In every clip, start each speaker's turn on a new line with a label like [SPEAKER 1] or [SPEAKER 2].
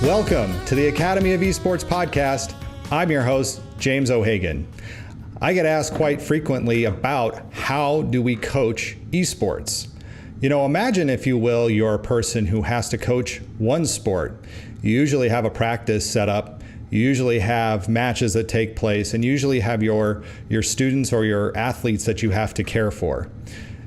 [SPEAKER 1] Welcome to the Academy of Esports podcast. I'm your host, James O'Hagan. I get asked quite frequently about how do we coach esports. Imagine, if you will, you're a person who has to coach one sport. You usually have a practice set up. You usually have matches that take place, and usually have your students or your athletes that you have to care for.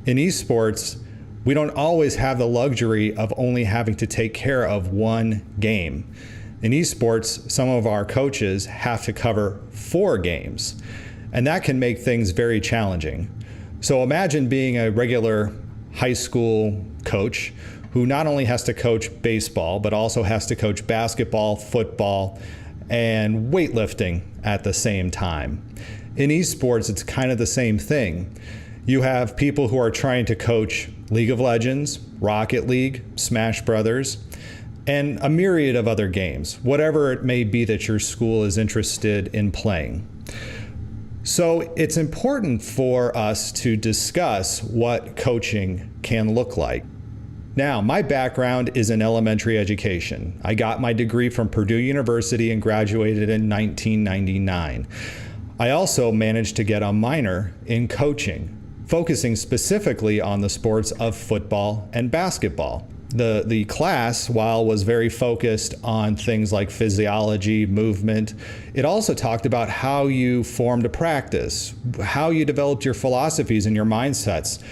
[SPEAKER 1] In esports, we don't always have the luxury of only having to take care of one game. In esports, some of our coaches have to cover 4 games, and that can make things very challenging. So imagine being a regular high school coach who not only has to coach baseball, but also has to coach basketball, football, and weightlifting at the same time. In esports, it's kind of the same thing. You have people who are trying to coach League of Legends, Rocket League, Smash Brothers, and a myriad of other games, whatever it may be that your school is interested in playing. So it's important for us to discuss what coaching can look like. Now, my background is in elementary education. I got my degree from Purdue University and graduated in 1999. I also managed to get a minor in coaching, focusing specifically on the sports of football and basketball. The class, while was very focused on things like physiology, movement, it also talked about how you formed a practice, how you developed your philosophies and your mindsets,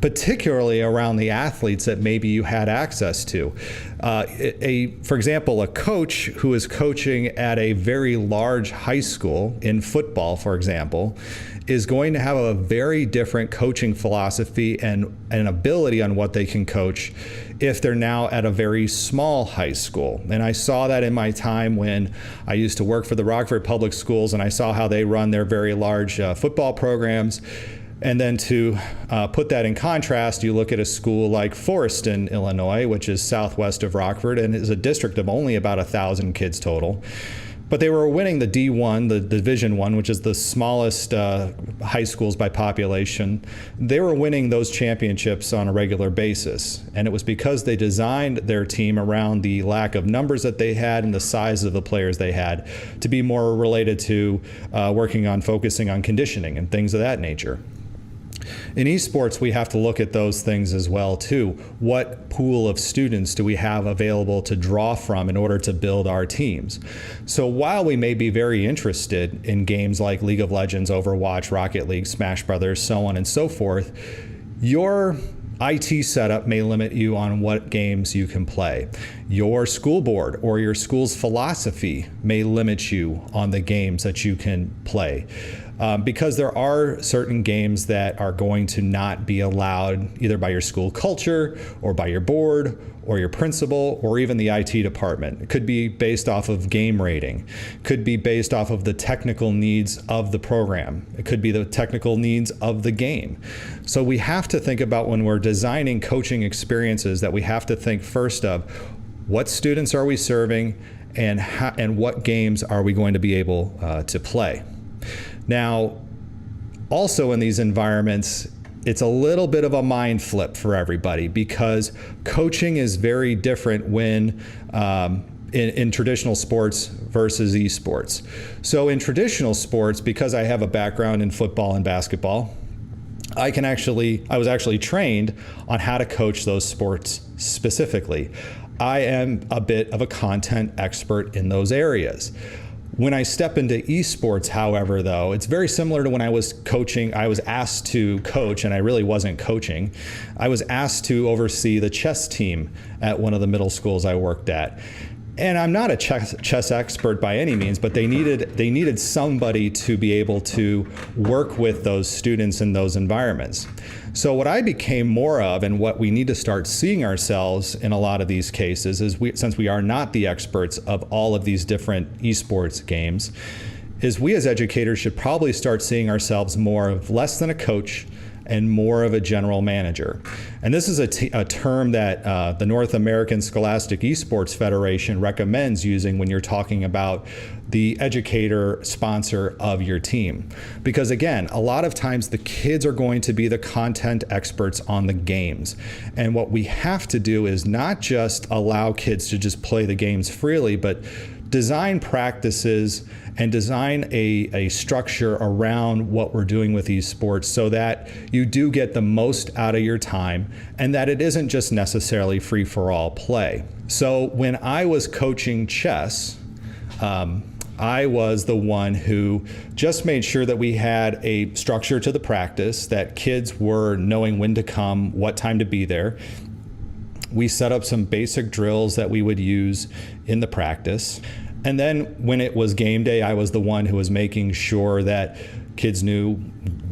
[SPEAKER 1] particularly around the athletes that maybe you had access to. For example, a coach who is coaching at a very large high school in football, for example, is going to have a very different coaching philosophy and an ability on what they can coach if they're now at a very small high school. And I saw that in my time when I used to work for the Rockford Public Schools, and I saw how they run their very large football programs. And then to put that in contrast, you look at a school like Forreston, Illinois, which is southwest of Rockford and is a district of only about 1,000 kids total. But they were winning the D1, the Division I, which is the smallest high schools by population. They were winning those championships on a regular basis. And it was because they designed their team around the lack of numbers that they had and the size of the players they had to be more related to focusing on conditioning and things of that nature. In esports, we have to look at those things as well too. What pool of students do we have available to draw from in order to build our teams? So while we may be very interested in games like League of Legends, Overwatch, Rocket League, Smash Brothers, so on and so forth, your IT setup may limit you on what games you can play. Your school board or your school's philosophy may limit you on the games that you can play. Because there are certain games that are going to not be allowed either by your school culture or by your board or your principal or even the IT department. It could be based off of game rating. It could be based off of the technical needs of the program. It could be the technical needs of the game. So we have to think about, when we're designing coaching experiences, that we have to think first of what students are we serving and what games are we going to be able to play. Now, also in these environments, it's a little bit of a mind flip for everybody, because coaching is very different when in traditional sports versus esports. So in traditional sports, because I have a background in football and basketball, I was actually trained on how to coach those sports specifically. I am a bit of a content expert in those areas. When I step into esports, however, though, it's very similar to when I was coaching. I was asked to coach, and I really wasn't coaching. I was asked to oversee the chess team at one of the middle schools I worked at. And I'm not a chess expert by any means, but they needed somebody to be able to work with those students in those environments. So what I became more of, and what we need to start seeing ourselves in a lot of these cases, is since we are not the experts of all of these different esports games, is we as educators should probably start seeing ourselves more of less than a coach and more of a general manager. And this is a term that the North American Scholastic Esports Federation recommends using when you're talking about the educator sponsor of your team. Because again, a lot of times the kids are going to be the content experts on the games. And what we have to do is not just allow kids to just play the games freely, but design practices and design a structure around what we're doing with esports so that you do get the most out of your time and that it isn't just necessarily free-for-all play. So when I was coaching chess, I was the one who just made sure that we had a structure to the practice, that kids were knowing when to come, what time to be there. We set up some basic drills that we would use in the practice. And then when it was game day, I was the one who was making sure that kids knew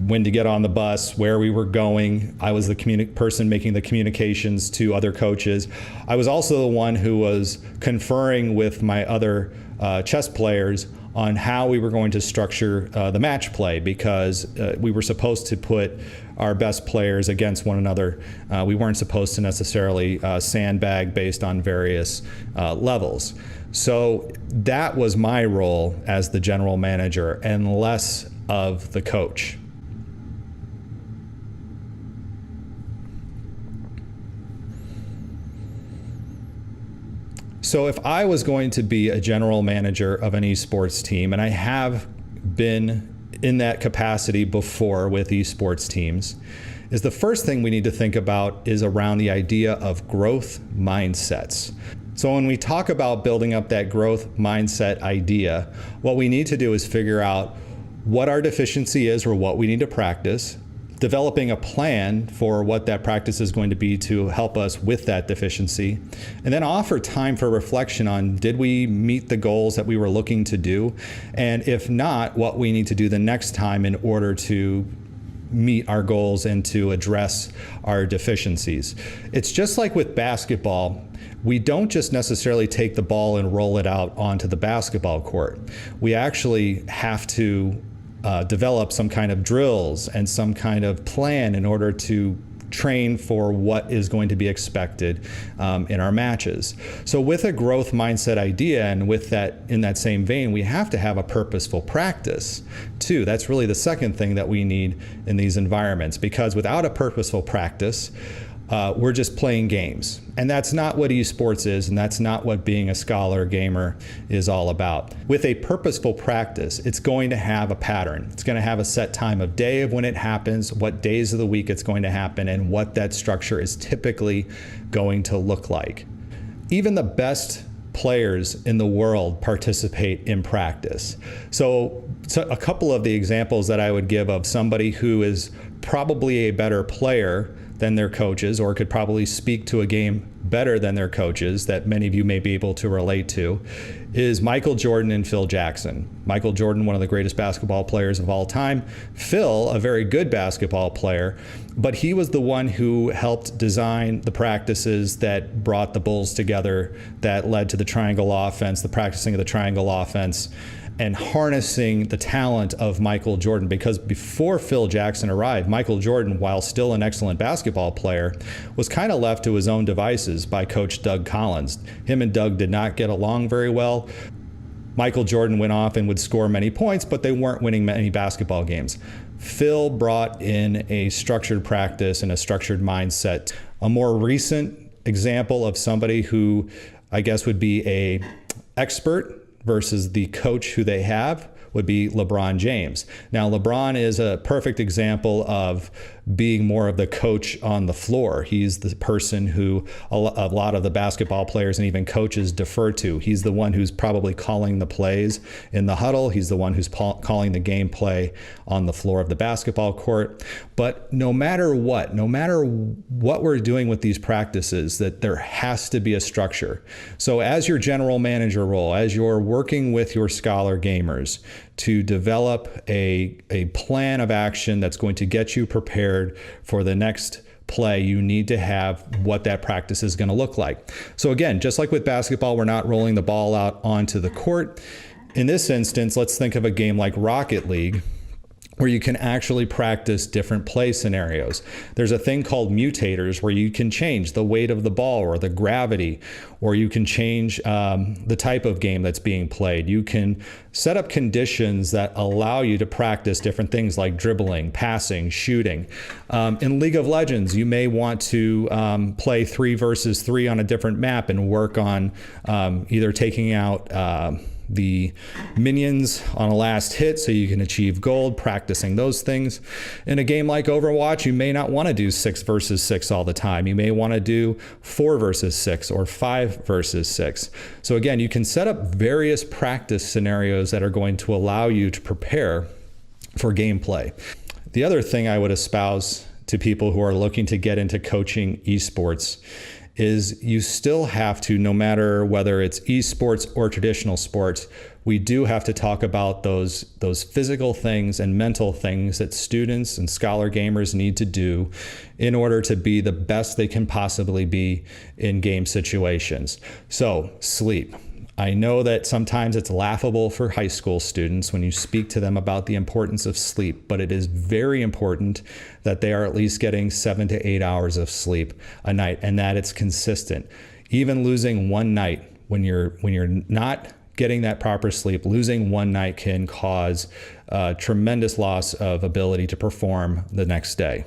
[SPEAKER 1] when to get on the bus, where we were going. I was the person making the communications to other coaches. I was also the one who was conferring with my other chess players on how we were going to structure the match play, because we were supposed to put our best players against one another. We weren't supposed to necessarily sandbag based on various levels. So that was my role as the general manager and less of the coach. So if I was going to be a general manager of an esports team, and I have been in that capacity before with esports teams, is the first thing we need to think about is around the idea of growth mindsets. So when we talk about building up that growth mindset idea, what we need to do is figure out what our deficiency is or what we need to practice, developing a plan for what that practice is going to be to help us with that deficiency, and then offer time for reflection on, did we meet the goals that we were looking to do? And if not, what we need to do the next time in order to meet our goals and to address our deficiencies. It's just like with basketball. We don't just necessarily take the ball and roll it out onto the basketball court. We actually have to develop some kind of drills and some kind of plan in order to train for what is going to be expected in our matches. So with a growth mindset idea, and with that, in that same vein, we have to have a purposeful practice too. That's really the second thing that we need in these environments, because without a purposeful practice, we're just playing games. And that's not what esports is, and that's not what being a scholar gamer is all about. With a purposeful practice, it's going to have a pattern. It's going to have a set time of day of when it happens, what days of the week it's going to happen, and what that structure is typically going to look like. Even the best players in the world participate in practice. So a couple of the examples that I would give of somebody who is probably a better player than their coaches, or could probably speak to a game better than their coaches, that many of you may be able to relate to, is Michael Jordan and Phil Jackson. Michael Jordan, one of the greatest basketball players of all time. Phil, a very good basketball player, but he was the one who helped design the practices that brought the Bulls together, that led to the triangle offense, the practicing of the triangle offense, and harnessing the talent of Michael Jordan. Because before Phil Jackson arrived, Michael Jordan, while still an excellent basketball player, was kind of left to his own devices by coach Doug Collins. Him and Doug did not get along very well. Michael Jordan went off and would score many points, but they weren't winning many basketball games. Phil brought in a structured practice and a structured mindset. A more recent example of somebody who I guess would be an expert versus the coach who they have would be LeBron James. Now, LeBron is a perfect example of being more of the coach on the floor. He's the person who a lot of the basketball players and even coaches defer to. He's the one who's probably calling the plays in the huddle. He's the one who's calling the gameplay on the floor of the basketball court. But no matter what we're doing with these practices, that there has to be a structure. So as your general manager role, as you're working with your scholar gamers to develop a plan of action that's going to get you prepared for the next play, you need to have what that practice is going to look like. So again, just like with basketball, we're not rolling the ball out onto the court. In this instance, let's think of a game like Rocket League, where you can actually practice different play scenarios. There's a thing called mutators where you can change the weight of the ball or the gravity, or you can change the type of game that's being played. You can set up conditions that allow you to practice different things like dribbling, passing, shooting. In League of Legends, you may want to play 3 versus 3 on a different map and work on either taking out the minions on a last hit so you can achieve gold, practicing those things. In a game like Overwatch, you may not want to do 6 versus 6 all the time. You may want to do 4 versus 6 or 5 versus 6. So again, you can set up various practice scenarios that are going to allow you to prepare for gameplay. The other thing I would espouse to people who are looking to get into coaching esports is you still have to, no matter whether it's esports or traditional sports, we do have to talk about those physical things and mental things that students and scholar gamers need to do in order to be the best they can possibly be in game situations. So, sleep. I know that sometimes it's laughable for high school students when you speak to them about the importance of sleep, but it is very important that they are at least getting 7 to 8 hours of sleep a night, and that it's consistent. Even losing one night when you're not getting that proper sleep, losing one night can cause a tremendous loss of ability to perform the next day.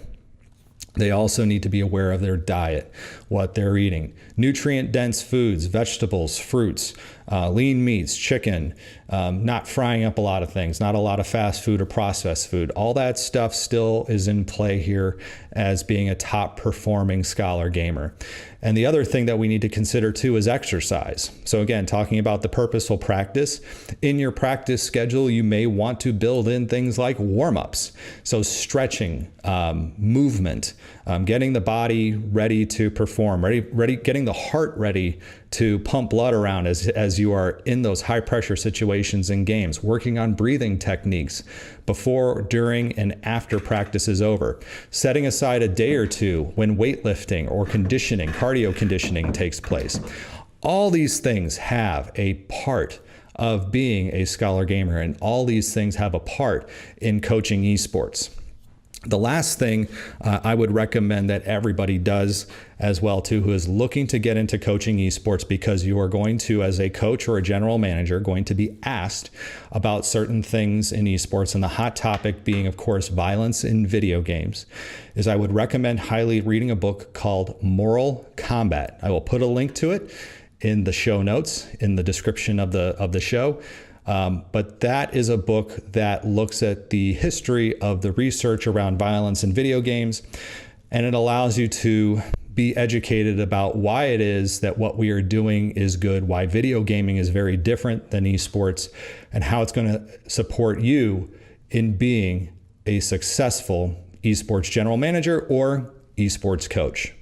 [SPEAKER 1] They also need to be aware of their diet, what they're eating. Nutrient-dense foods, vegetables, fruits, lean meats, chicken, not frying up a lot of things, not a lot of fast food or processed food. All that stuff still is in play here as being a top-performing scholar gamer. And the other thing that we need to consider too is exercise. So again, talking about the purposeful practice, in your practice schedule, you may want to build in things like warm-ups. So stretching, movement, getting the body ready to perform, getting the heart ready to pump blood around as you are in those high pressure situations in games, working on breathing techniques before, during, and after practice is over, setting aside a day or two when weightlifting or conditioning, cardio conditioning takes place. All these things have a part of being a scholar gamer, and all these things have a part in coaching esports. The last thing I would recommend that everybody does as well too, who is looking to get into coaching esports, because you are going to, as a coach or a general manager, going to be asked about certain things in esports, and the hot topic being, of course, violence in video games, is I would recommend highly reading a book called Moral Combat. I will put a link to it in the show notes, in the description of the show. But that is a book that looks at the history of the research around violence in video games, and it allows you to be educated about why it is that what we are doing is good, why video gaming is very different than esports, and how it's going to support you in being a successful esports general manager or esports coach.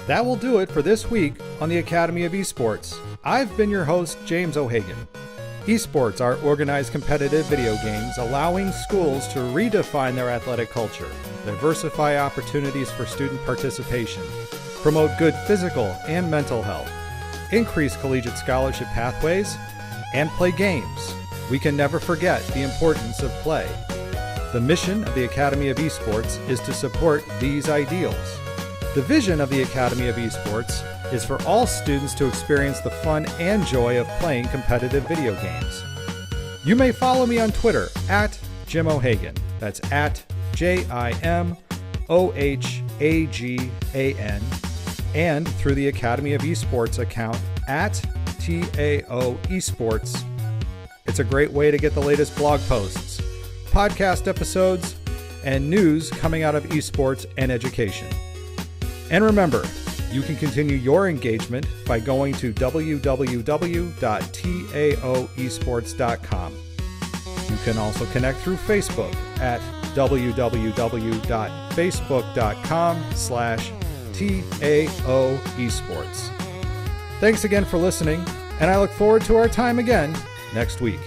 [SPEAKER 1] That will do it for this week on the Academy of Esports. I've been your host, James O'Hagan. Esports are organized competitive video games allowing schools to redefine their athletic culture, diversify opportunities for student participation, promote good physical and mental health, increase collegiate scholarship pathways, and play games. We can never forget the importance of play. The mission of the Academy of Esports is to support these ideals. The vision of the Academy of Esports is for all students to experience the fun and joy of playing competitive video games. You may follow me on Twitter at Jim O'Hagan. That's at JIMOHAGAN, and through the Academy of Esports account at TAO Esports. It's a great way to get the latest blog posts, podcast episodes, and news coming out of esports and education. And remember, you can continue your engagement by going to www.taoesports.com. You can also connect through Facebook at www.facebook.com/TAOesports. Thanks again for listening, and I look forward to our time again next week.